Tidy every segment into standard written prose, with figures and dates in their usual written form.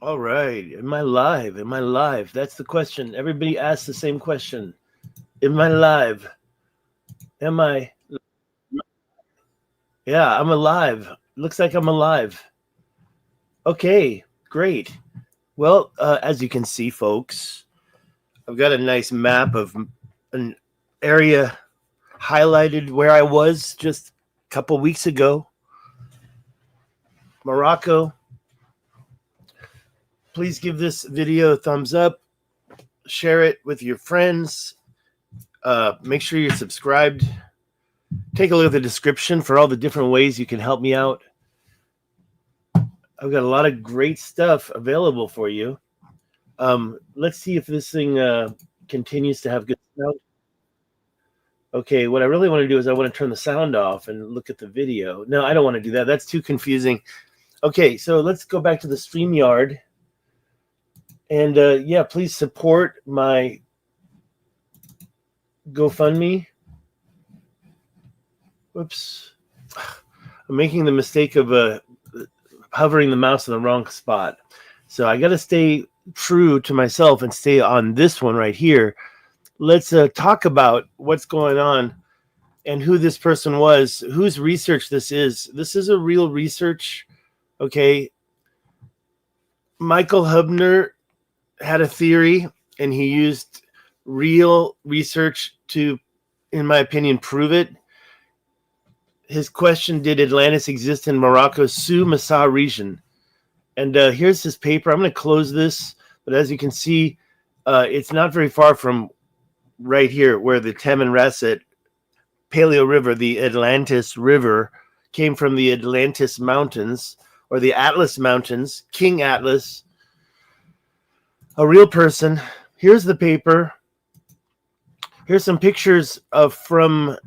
All right. Am I live? Am I live? That's the question. Everybody asks the same question. Am I live? Am I? Yeah, I'm alive. Looks like I'm alive. Okay, great. Well, as you can see, folks, I've got a nice map of an area highlighted where I was just a couple weeks ago. Morocco. Please give this video a thumbs up. Share it with your friends. Make sure you're subscribed. Take a look at the description for all the different ways you can help me out. I've got a lot of great stuff available for you. Let's see if this thing continues to have good sound. Okay, what I really want to do is I want to turn the sound off and look at the video. No, I don't want to do that. That's too confusing. Okay, so let's go back to the StreamYard. And yeah, please support my GoFundMe. Whoops. I'm making the mistake of hovering the mouse in the wrong spot. So I got to stay true to myself and stay on this one right here. Let's talk about what's going on and who this person was, whose research this is. This is a real research, okay? Michael Hubner had a theory, and he used real research to, in my opinion, prove it. His question, did Atlantis exist in Morocco's Sous Massa region? And here's his paper. I'm going to close this, but as you can see, it's not very far from right here where the Tamanrasset Paleo River, the Atlantis River, came from the Atlantis Mountains, or the Atlas Mountains, King Atlas, a real person. Here's the paper. Here's some pictures of from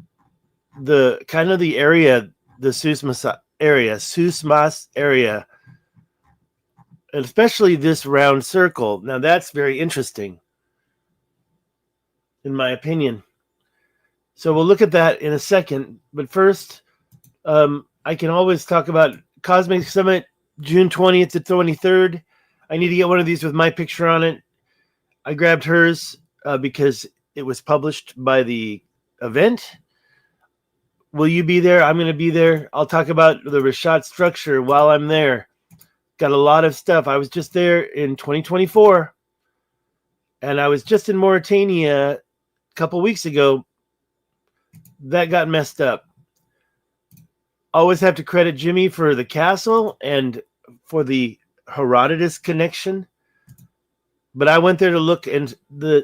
the kind of the area, the Susmas area, and especially this round circle. Now that's very interesting, in my opinion. So we'll look at that in a second. But first, I can always talk about Cosmic Summit, June 20th to 23rd. I need to get one of these with my picture on it. I grabbed hers because it was published by the event. Will you be there? I'm going to be there. I'll talk about the Richat structure while I'm there. Got a lot of stuff. I was just there in 2024. And I was just in Mauritania a couple weeks ago. That got messed up. Always have to credit Jimmy for the castle and for the Herodotus connection. But I went there to look and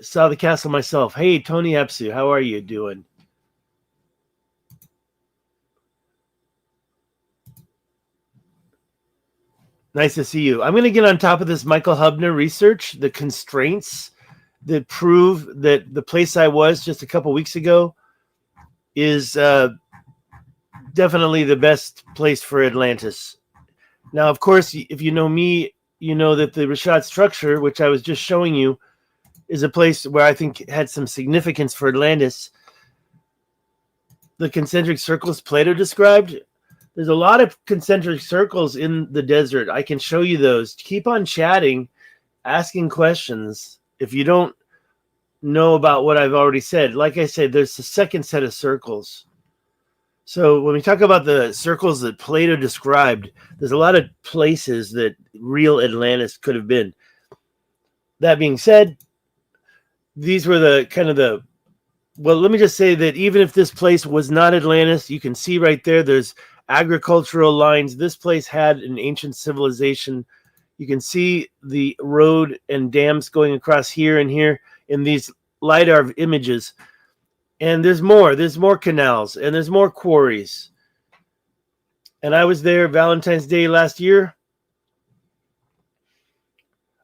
saw the castle myself. Hey, Tony Epsu, how are you doing? Nice to see you. I'm going to get on top of this Michael Hubner research, the constraints that prove that the place I was just a couple weeks ago is definitely the best place for Atlantis. Now, of course, if you know me, you know that the Richat structure, which I was just showing you, is a place where I think had some significance for Atlantis. The concentric circles Plato described, there's a lot of concentric circles in the desert. I can show you those. Keep on chatting, asking questions. If you don't know about what I've already said, like I said, there's a second set of circles. So when we talk about the circles that Plato described, there's a lot of places that real Atlantis could have been. That being said, these were the kind of the, well, let me just say that even if this place was not Atlantis, you can see right there, there's agricultural lines. This place had an ancient civilization. You can see the road and dams going across here and here in these LiDAR images. And there's more canals, and there's more quarries. And I was there Valentine's Day last year.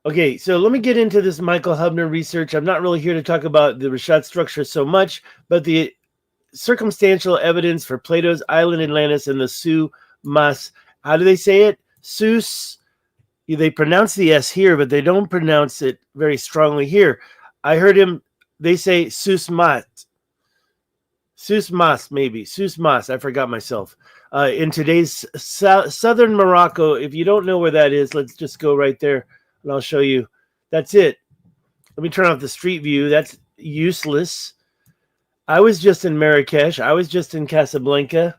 Okay, so let me get into this Michael Hubner research. I'm not really here to talk about the Richat structure so much, but the circumstantial evidence for Plato's island Atlantis and the Sous Mas. How do they say it? Sous. They pronounce the S here, but they don't pronounce it very strongly here. I heard him, they say Sous Mas. Sous Mas, maybe. Sous Mas, I forgot myself. In today's southern Morocco, if you don't know where that is, let's just go right there. and I'll show you. That's it. Let me turn off the street view. That's useless. I was just in Marrakesh. I was just in Casablanca.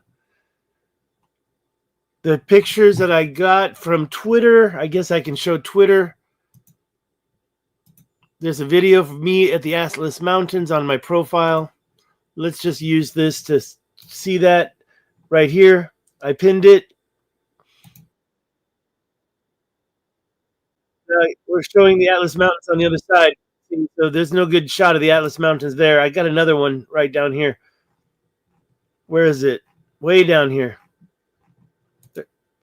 The pictures that I got from Twitter, I guess I can show Twitter. There's a video of me at the Atlas Mountains on my profile. Let's just use this to see that right here. I pinned it. We're showing the Atlas Mountains on the other side. So there's no good shot of the Atlas Mountains there. I got another one right down here. Where is it? Way down here.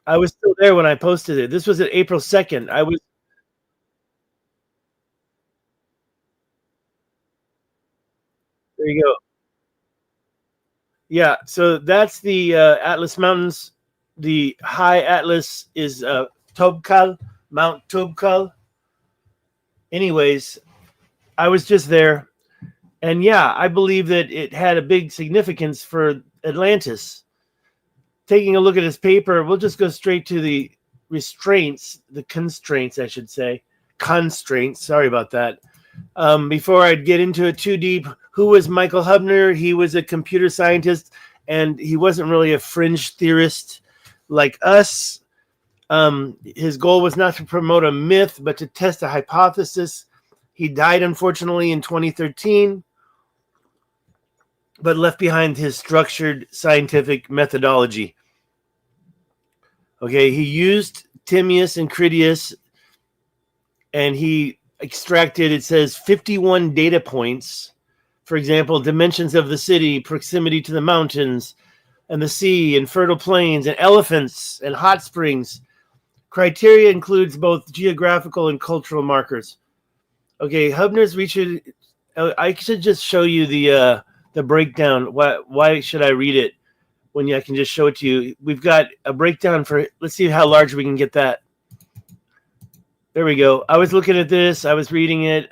I was still there when I posted it. This was at April 2nd. There you go. Yeah, so that's the Atlas Mountains. The high Atlas is Tobkal, Mount Tobkal. Anyways, I was just there. And yeah, I believe that it had a big significance for Atlantis. Taking a look at his paper, we'll just go straight to the constraints, I should say. Constraints, sorry about that. Before I'd get into it too deep, who was Michael Hubner? He was a computer scientist, and he wasn't really a fringe theorist like us. His goal was not to promote a myth, but to test a hypothesis. He died, unfortunately, in 2013, but left behind his structured scientific methodology. Okay, he used Timaeus and Critias, and he extracted, it says, 51 data points. For example, dimensions of the city, proximity to the mountains and the sea and fertile plains and elephants and hot springs. Criteria includes both geographical and cultural markers. Okay, Hubner's Richat. I should just show you the breakdown. Why should I read it when I can just show it to you? We've got a breakdown for, let's see how large we can get that. There we go. I was looking at this. I was reading it.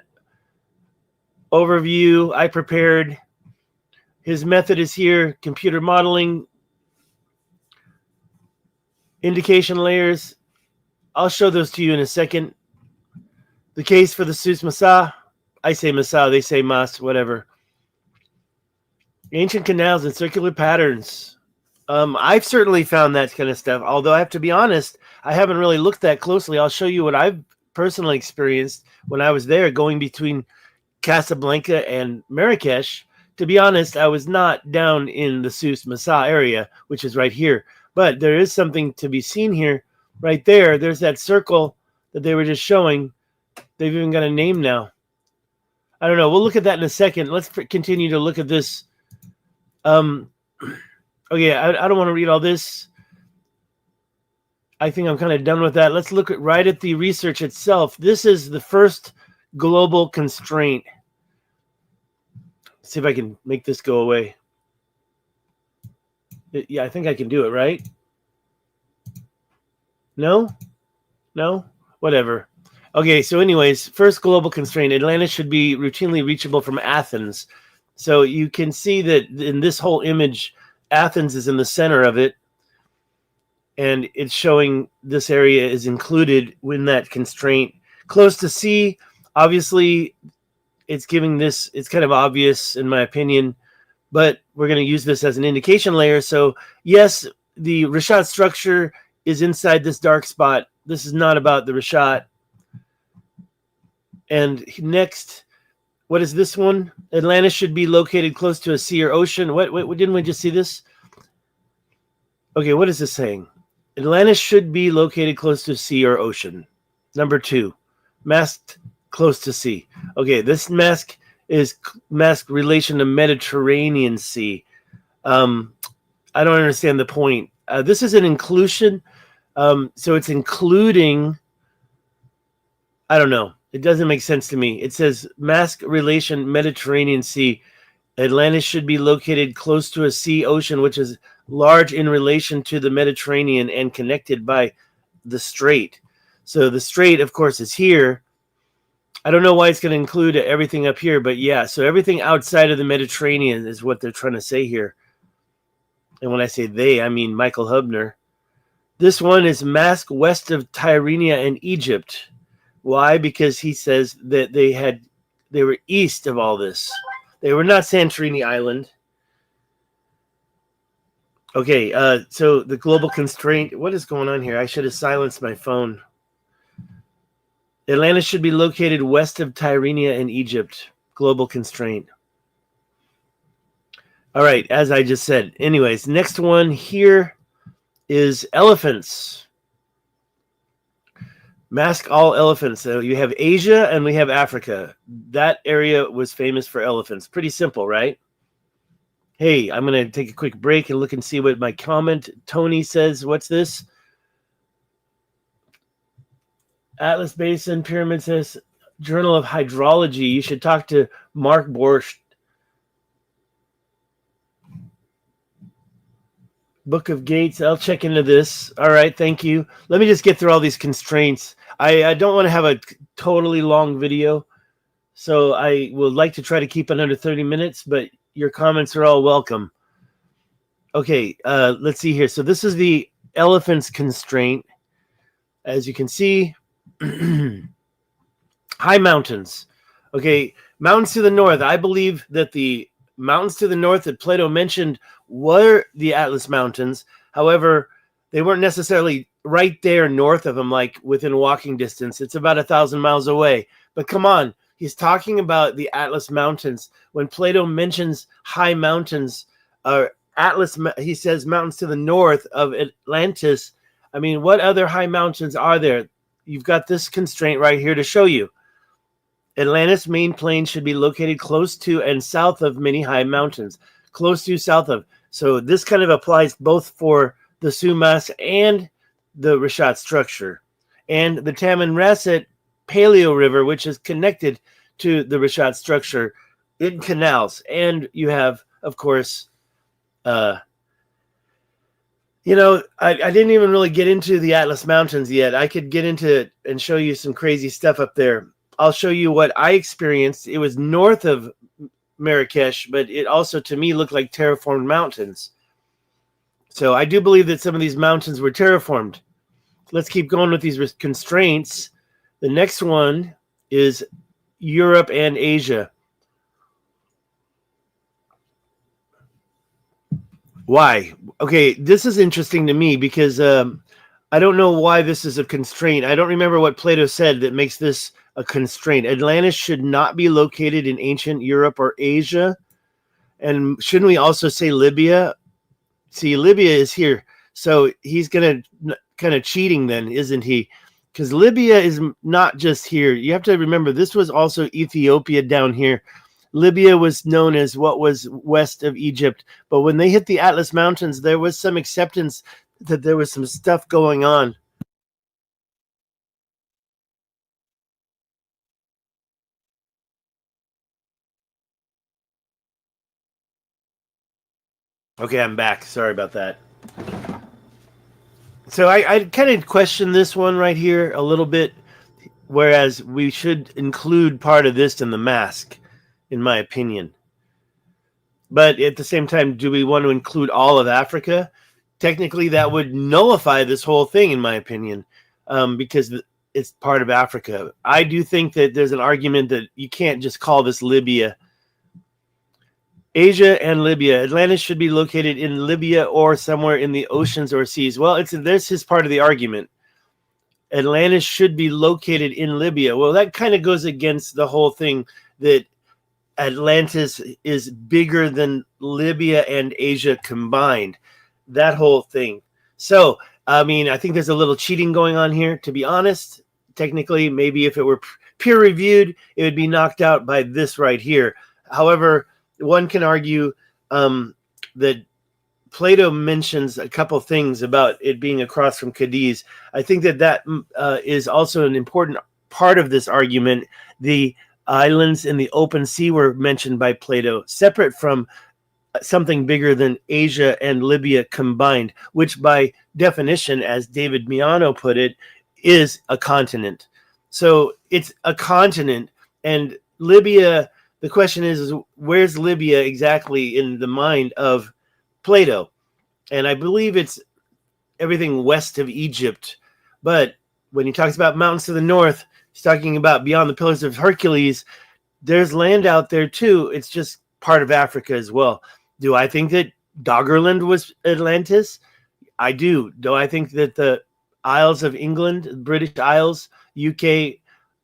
Overview. I prepared. His method is here. Computer modeling. Indication layers. I'll show those to you in a second. The case for the Sus Masa. I say Masa. They say Mas. Whatever. Ancient canals and circular patterns. I've certainly found that kind of stuff. Although I have to be honest, I haven't really looked that closely. I'll show you what I've personally experienced when I was there, going between Casablanca and Marrakesh. To be honest, I was not down in the Sus Masa area, which is right here. But there is something to be seen here. Right there, there's that circle that they were just showing. They've even got a name now. I don't know. We'll look at that in a second. Let's continue to look at this. Okay, I don't want to read all this. I think I'm kind of done with that. Let's look right at the research itself. This is the first global constraint. Let's see if I can make this go away. Yeah, I think I can do it, right? No? No? Whatever. Okay, so anyways, first global constraint. Atlantis should be routinely reachable from Athens. So you can see that in this whole image, Athens is in the center of it. And it's showing this area is included in that constraint. Close to sea, obviously, it's giving this, it's kind of obvious in my opinion, but we're going to use this as an indication layer. So yes, the Richat structure is inside this dark spot. This is not about the Richat. And next, what is this one? Atlantis should be located close to a sea or ocean. What didn't we just see this? Okay, what is this saying? Atlantis should be located close to sea or ocean. Number 2, masked close to sea. Okay, this mask is mask relation to Mediterranean Sea. I don't understand the point. This is an inclusion. So it's including, I don't know. It doesn't make sense to me. It says mask relation Mediterranean Sea. Atlantis should be located close to a sea ocean, which is large in relation to the Mediterranean and connected by the strait. So the strait, of course, is here. I don't know why it's going to include everything up here, but yeah, so everything outside of the Mediterranean is what they're trying to say here. And when I say they, I mean Michael Hubner. This one is mask west of Tyrrhenia and Egypt. Why? Because he says that they were east of all this. They were not Santorini Island. Okay, so the global constraint. What is going on here? I should have silenced my phone. Atlantis should be located west of Tyrrhenia in Egypt. Global constraint. All right, as I just said. Anyways, next one here is elephants. Mask all elephants. So you have Asia and we have Africa. That area was famous for elephants. Pretty simple, right? Hey, I'm going to take a quick break and look and see what my comment. Tony says, what's this? Atlas Basin, Pyramid says, Journal of Hydrology. You should talk to Mark Borscht. Book of Gates. I'll check into this. All right, thank you. Let me just get through all these constraints. I don't want to have a totally long video, so I would like to try to keep it under 30 minutes, but your comments are all welcome. Okay, let's see here. So this is the elephants constraint. As you can see, high mountains. Okay, mountains to the north. I believe that the mountains to the north that Plato mentioned were the Atlas Mountains. However, they weren't necessarily right there north of them, like within walking distance. It's about 1,000 miles away. But come on, he's talking about the Atlas Mountains. When Plato mentions high mountains, Atlas, he says mountains to the north of Atlantis. I mean, what other high mountains are there? You've got this constraint right here to show you. Atlantis main plain should be located close to and south of many high mountains. Close to, south of. So this kind of applies both for the Sumas and the Richat structure. And the Tamanrasset Paleo River, which is connected to the Richat structure in canals. And you have, of course, I didn't even really get into the Atlas Mountains yet. I could get into it and show you some crazy stuff up there. I'll show you what I experienced. It was north of Marrakesh, but it also, to me, looked like terraformed mountains. So I do believe that some of these mountains were terraformed. Let's keep going with these constraints. The next one is Europe and Asia. Why? Okay, this is interesting to me because I don't know why this is a constraint. I don't remember what Plato said that makes this a constraint. Atlantis should not be located in ancient Europe or Asia. And shouldn't we also say Libya? See, Libya is here. So he's going to kind of cheating then, isn't he? Because Libya is not just here. You have to remember, this was also Ethiopia down here. Libya was known as what was west of Egypt. But when they hit the Atlas Mountains, there was some acceptance that there was some stuff going on. Okay, I'm back. Sorry about that. So I kind of question this one right here a little bit, whereas we should include part of this in the mask, in my opinion. But at the same time, do we want to include all of Africa? Technically, that would nullify this whole thing, in my opinion, because it's part of Africa. I do think that there's an argument that you can't just call this Libya. Asia and Libya. Atlantis should be located in Libya or somewhere in the oceans or seas. Well, this is part of the argument. Atlantis should be located in Libya. Well, that kind of goes against the whole thing that Atlantis is bigger than Libya and Asia combined. That whole thing. So, I mean, I think there's a little cheating going on here, to be honest. Technically, maybe if it were peer-reviewed, it would be knocked out by this right here. However, one can argue that Plato mentions a couple things about it being across from Cadiz. I think that is also an important part of this argument. The islands in the open sea were mentioned by Plato, separate from something bigger than Asia and Libya combined, which by definition, as David Miano put it, is a continent. So it's a continent, and Libya, the question is where's Libya exactly in the mind of Plato? And I believe it's everything west of Egypt. But when he talks about mountains to the north, He's talking about beyond the Pillars of Hercules. There's land out there too. It's just part of Africa as well. Do I think that Doggerland was Atlantis? I do. Do I think that the Isles of England, British Isles, UK,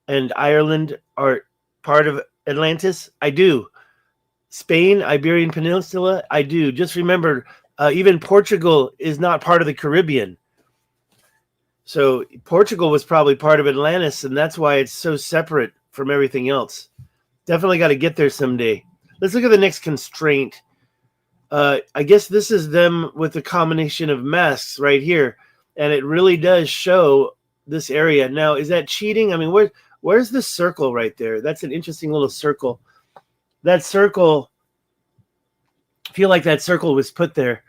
and Ireland are part of Atlantis? I do. Spain, Iberian Peninsula? I do. Just remember, even Portugal is not part of the Caribbean. So Portugal was probably part of Atlantis, and that's why it's so separate from everything else. Definitely got to get there someday. Let's look at the next constraint. I guess this is them with a combination of masks right here, and it really does show this area. Now, is that cheating? I mean, where's the circle right there? That's an interesting little circle. That circle, I feel like that circle was put there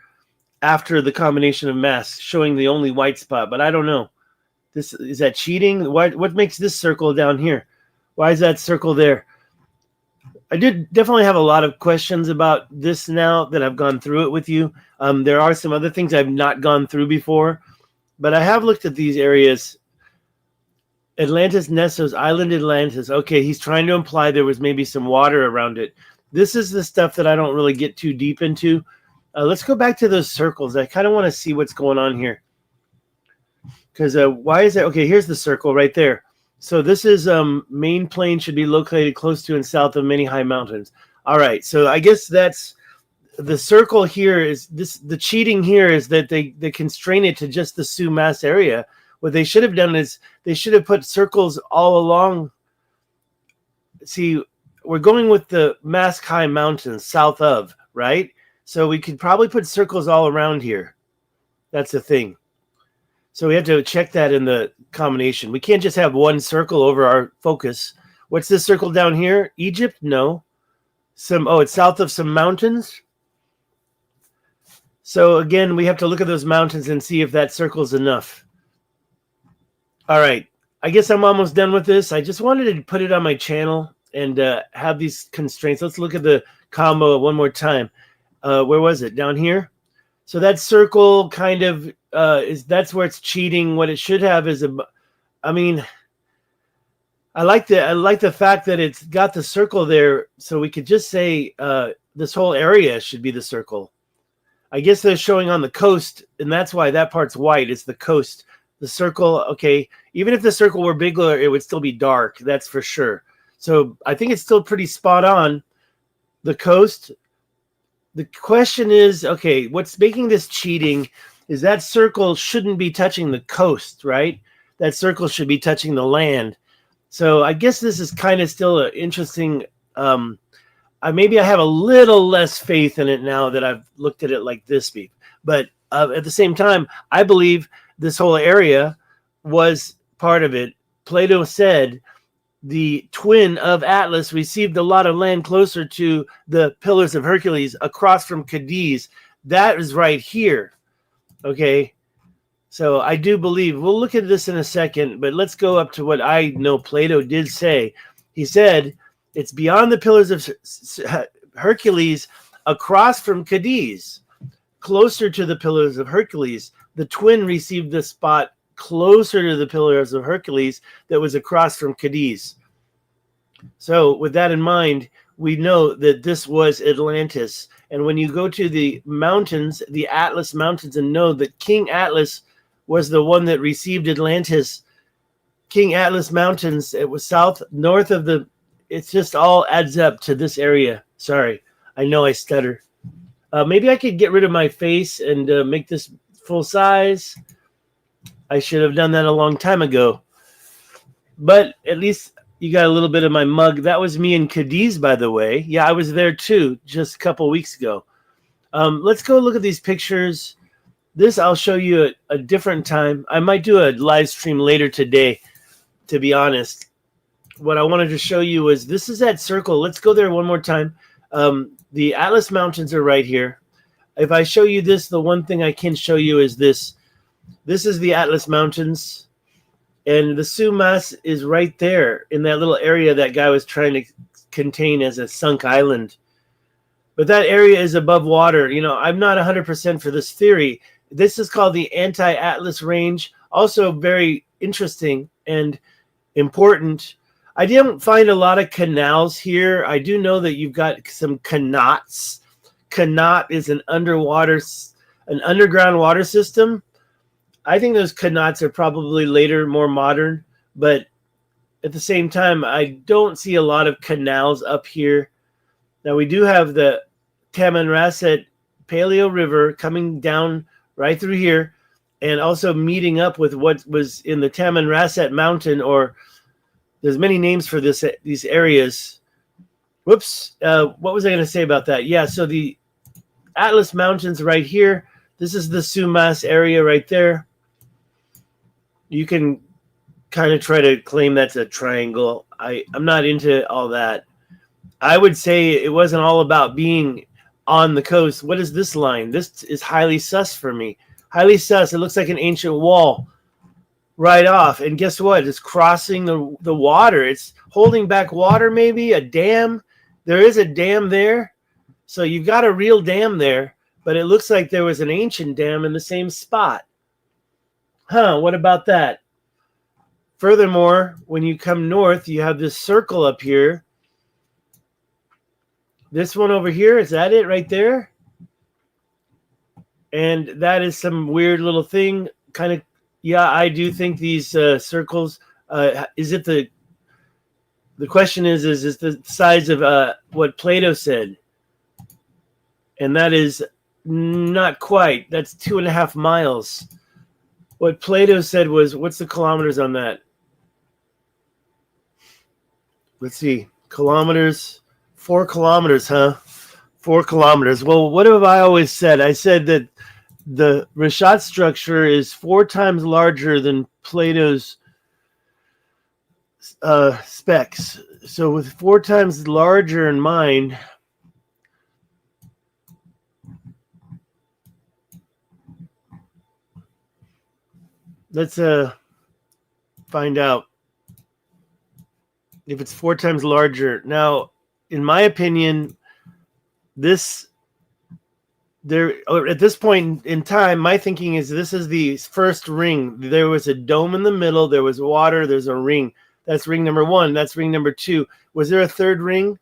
after the combination of masks, showing the only white spot, but I don't know. Is that cheating? What makes this circle down here? Why is that circle there? I did definitely have a lot of questions about this now that I've gone through it with you. There are some other things I've not gone through before, but I have looked at these areas. Atlantis, Nessos, Island Atlantis. Okay, he's trying to imply there was maybe some water around it. This is the stuff that I don't really get too deep into. Let's go back to those circles. I kind of want to see what's going on here. Because why is that? Okay, here's the circle right there. So this is main plain should be located close to and south of many high mountains. All right, so I guess that's the circle here is this. The cheating here is that they constrain it to just the Sumas area. What they should have done is they should have put circles all along. See, we're going with the Mask High Mountains south of, right? So we could probably put circles all around here. That's the thing. So we have to check that in the combination. We can't just have one circle over our focus. What's this circle down here? Egypt? No. It's south of some mountains. So again, we have to look at those mountains and see if that circle's enough. All right. I guess I'm almost done with this. I just wanted to put it on my channel and have these constraints. Let's look at the combo one more time. Where was it? Down here? So that circle kind of that's where it's cheating. What it should have is I like the fact that it's got the circle there, so we could just say this whole area should be the circle. I guess they're showing on the coast, and that's why that part's white. It's the coast. The circle, okay, even if the circle were bigger, it would still be dark. That's for sure. So I think it's still pretty spot on. The coast. The question is, okay, what's making this cheating is that circle shouldn't be touching the coast, right? That circle should be touching the land. So I guess this is kind of still an interesting, maybe I have a little less faith in it now that I've looked at it like this. But at the same time, I believe this whole area was part of it. Plato said the twin of Atlas received a lot of land closer to the Pillars of Hercules across from Cadiz. That is right here. Okay. So I do believe, we'll look at this in a second, but let's go up to what I know Plato did say. He said, it's beyond the Pillars of Hercules across from Cadiz, closer to the Pillars of Hercules. The twin received the spot closer to the Pillars of Hercules that was across from Cadiz. So with that in mind, we know that this was Atlantis. And when you go to the mountains, the Atlas Mountains, and know that King Atlas was the one that received Atlantis, King Atlas Mountains, it was north of the, it's just all adds up to this area. Sorry, I know I stutter. Maybe I could get rid of my face and make this full size. I should have done that a long time ago. But at least you got a little bit of my mug. That was me in Cadiz, by the way. Yeah, I was there too, just a couple weeks ago. Let's go look at these pictures. This I'll show you at a different time. I might do a live stream later today, to be honest. What I wanted to show you is this is that circle. Let's go there one more time. The Atlas Mountains are right here. If I show you this, the one thing I can show you is this. This is the Atlas Mountains. And the Sumas is right there in that little area that guy was trying to contain as a sunk island. But that area is above water. You know, I'm not 100% for this theory. This is called the anti-Atlas range. Also very interesting. And important. I didn't find a lot of canals here. I do know that you've got some kanats. Kanat is an underground water system. I think those kanats are probably later, more modern, but at the same time, I don't see a lot of canals up here. Now we do have the Tamanrasset Paleo River coming down right through here, and also meeting up with what was in the Tamanrasset Mountain, or there's many names for these areas. Whoops, what was I going to say about that? Yeah, so the Atlas Mountains right here. This is the Sumas area right there. You can kind of try to claim that's a triangle. I'm not into all that. I would say it wasn't all about being on the coast. What is this line? This is highly sus for me. Highly sus. It looks like an ancient wall right off. And guess what? It's crossing the water. It's holding back water, maybe a dam. There is a dam there. So you've got a real dam there, but it looks like there was an ancient dam in the same spot. Huh, what about that? Furthermore, when you come north, you have this circle up here. This one over here, is that it right there? And that is some weird little thing. Kind of, yeah, I do think these circles, is it the question is the size of what Plato said? And that is not quite. That's 2.5 miles. What Plato said was, what's the kilometers on that? Let's see. Kilometers. 4 kilometers, huh? 4 kilometers. Well, what have I always said? I said that the Richat structure is 4 times larger than Plato's specs. So with 4 times larger in mind, let's find out if it's 4 times larger. Now, in my opinion, at this point in time, my thinking is this is the first ring. There was a dome in the middle. There was water. There's a ring. That's ring number 1. That's ring number 2. Was there a third ring?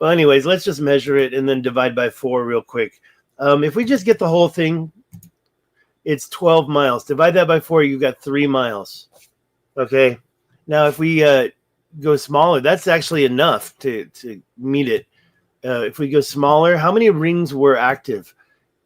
Well, anyways, let's just measure it and then divide by 4 real quick. If we just get the whole thing, it's 12 miles. Divide that by 4, you got 3 miles. Okay. Now, if we go smaller, that's actually enough to meet it. If we go smaller, how many rings were active?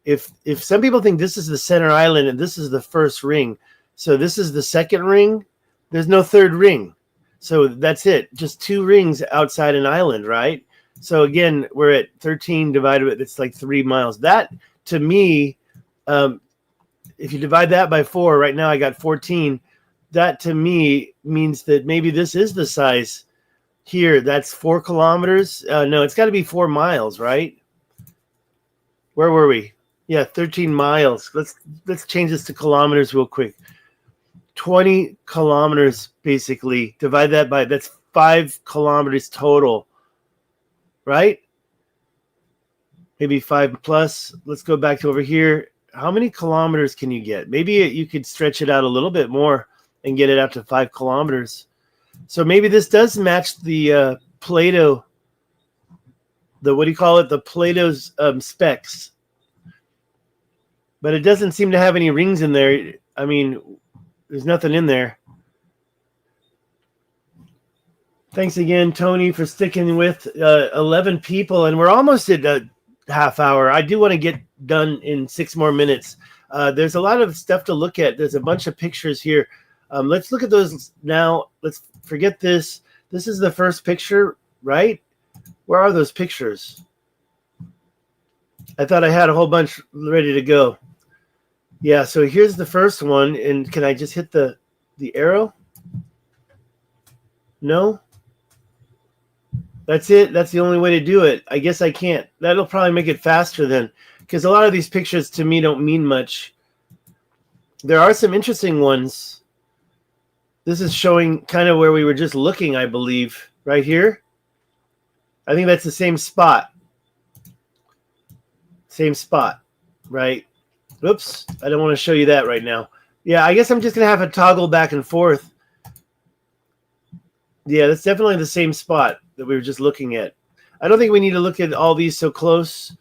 If some people think this is the center island and this is the first ring, so this is the second ring, there's no third ring. So that's it. Just 2 rings outside an island, right? So again, we're at 13 divided by, it's like 3 miles. That, to me, if you divide that by 4, right now I got 14. That to me means that maybe this is the size here. That's 4 kilometers. No, it's got to be 4 miles, right? Where were we? Yeah, 13 miles. Let's change this to kilometers real quick. 20 kilometers, basically. Divide that by, that's 5 kilometers total, right? Maybe 5 plus. Let's go back to over here. How many kilometers can you get? Maybe you could stretch it out a little bit more and get it out to 5 kilometers. So maybe this does match the Plato, what do you call it? The Plato's specs. But it doesn't seem to have any rings in there. I mean, there's nothing in there. Thanks again, Tony, for sticking with 11 people. And we're almost at a half hour. I do want to get done in 6 more minutes. There's a lot of stuff to look at. There's a bunch of pictures here. Let's look at those now. Let's forget this. This is the first picture, right? Where are those pictures? I thought I had a whole bunch ready to go. Yeah, so here's the first one. And can I just hit the arrow? No? That's it. That's the only way to do it. I guess I can't. That'll probably make it faster then, because a lot of these pictures to me don't mean much. There are some interesting ones. This is showing kind of where we were just looking, I believe, right here. I think that's the same spot. Same spot, right? Oops, I don't want to show you that right now. Yeah, I guess I'm just going to have to toggle back and forth. Yeah, that's definitely the same spot that we were just looking at. I don't think we need to look at all these so close,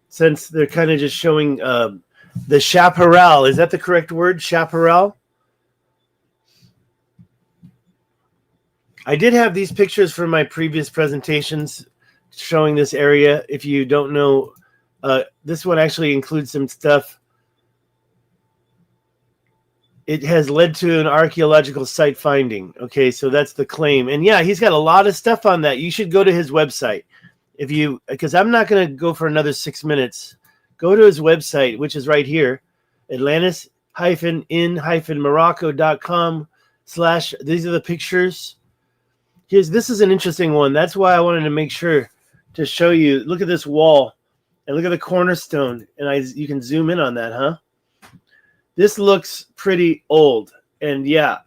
since they're kind of just showing the chaparral. Is that the correct word, chaparral? I did have these pictures from my previous presentations showing this area. If you don't know, this one actually includes some stuff. It has led to an archaeological site finding. Okay, so that's the claim. And yeah, he's got a lot of stuff on that. You should go to his website. Because I'm not going to go for another 6 minutes. Go to his website, which is right here, Atlantis-in-Morocco.com/ these are the pictures. This is an interesting one. That's why I wanted to make sure to show you. Look at this wall and look at the cornerstone. And you can zoom in on that, huh? This looks pretty old. And yeah,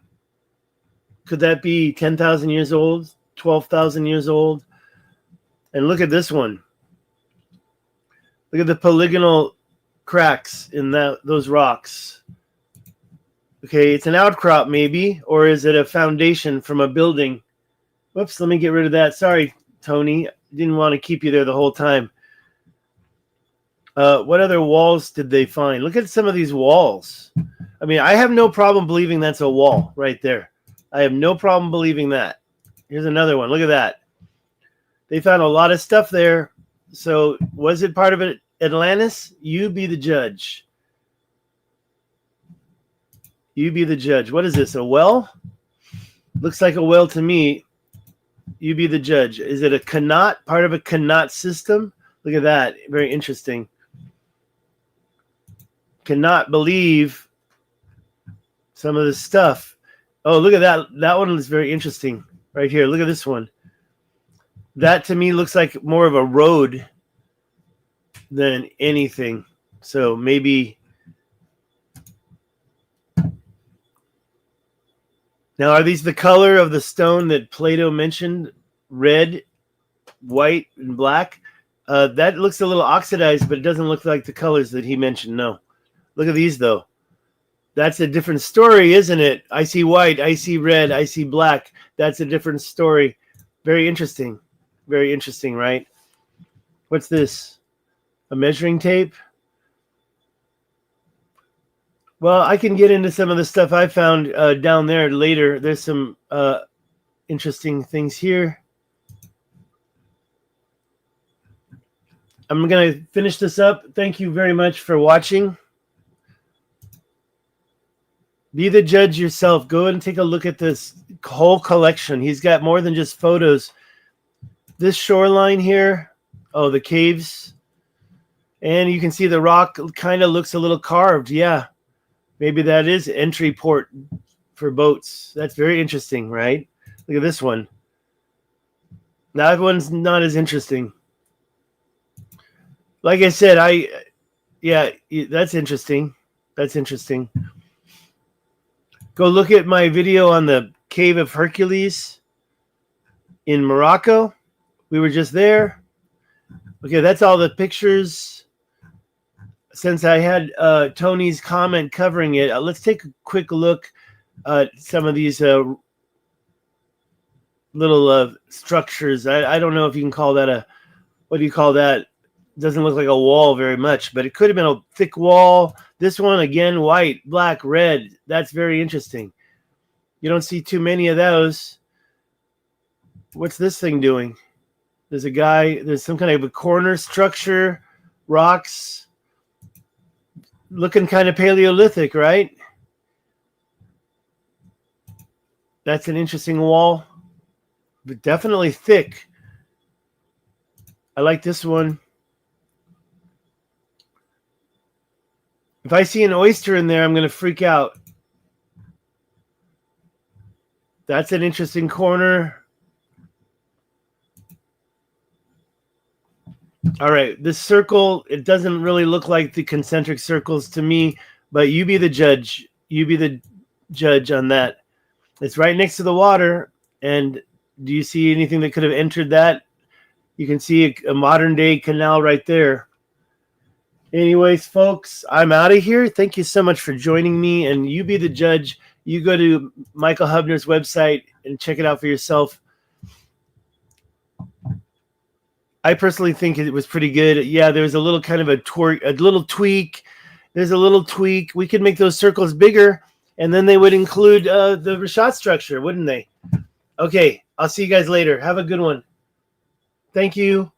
could that be 10,000 years old, 12,000 years old? And look at this one. Look at the polygonal cracks in those rocks. Okay, it's an outcrop maybe, or is it a foundation from a building? Whoops, let me get rid of that. Sorry, Tony. Didn't want to keep you there the whole time. What other walls did they find? Look at some of these walls. I mean, I have no problem believing that's a wall right there. I have no problem believing that. Here's another one. Look at that. They found a lot of stuff there. So was it part of it, Atlantis? You be the judge. You be the judge. What is this, a well? Looks like a well to me. You be the judge. Is it a Qanat, part of a Qanat system? Look at that. Very interesting. Cannot believe some of the stuff. Oh, look at that. That one is very interesting right here. Look at this one. That to me looks like more of a road than anything. So maybe. Now, are these the color of the stone that Plato mentioned? Red, white, and black? That looks a little oxidized, but it doesn't look like the colors that he mentioned. No. Look at these, though. That's a different story, isn't it? I see white, I see red, I see black. That's a different story. Very interesting. Very interesting, right? What's this? A measuring tape? Well, I can get into some of the stuff I found down there later. There's some interesting things here. I'm going to finish this up. Thank you very much for watching. Be the judge yourself. Go and take a look at this whole collection. He's got more than just photos. This shoreline here, oh, the caves. And you can see the rock kind of looks a little carved. Yeah, maybe that is entry port for boats. That's very interesting, right? Look at this one. That one's not as interesting. Like I said, yeah, that's interesting. That's interesting. Go look at my video on the Cave of Hercules in Morocco. We were just there. Okay, that's all the pictures. Since I had Tony's comment covering it, let's take a quick look at some of these little structures. I don't know if you can call that what do you call that? Doesn't look like a wall very much, but it could have been a thick wall. This one, again, white, black, red. That's very interesting. You don't see too many of those. What's this thing doing? There's a guy, there's some kind of a corner structure, rocks, looking kind of Paleolithic, right? That's an interesting wall, but definitely thick. I like this one. If I see an oyster in there, I'm going to freak out. That's an interesting corner. All right, this circle, it doesn't really look like the concentric circles to me, but you be the judge. You be the judge on that. It's right next to the water, and do you see anything that could have entered that? You can see a modern-day canal right there. Anyways, folks, I'm out of here. Thank you so much for joining me, and you be the judge. You go to Michael Hubner's website and check it out for yourself. I personally think it was pretty good. Yeah, there was a little kind of a little tweak. There's a little tweak. We could make those circles bigger, and then they would include the Richat structure, wouldn't they? Okay, I'll see you guys later. Have a good one. Thank you.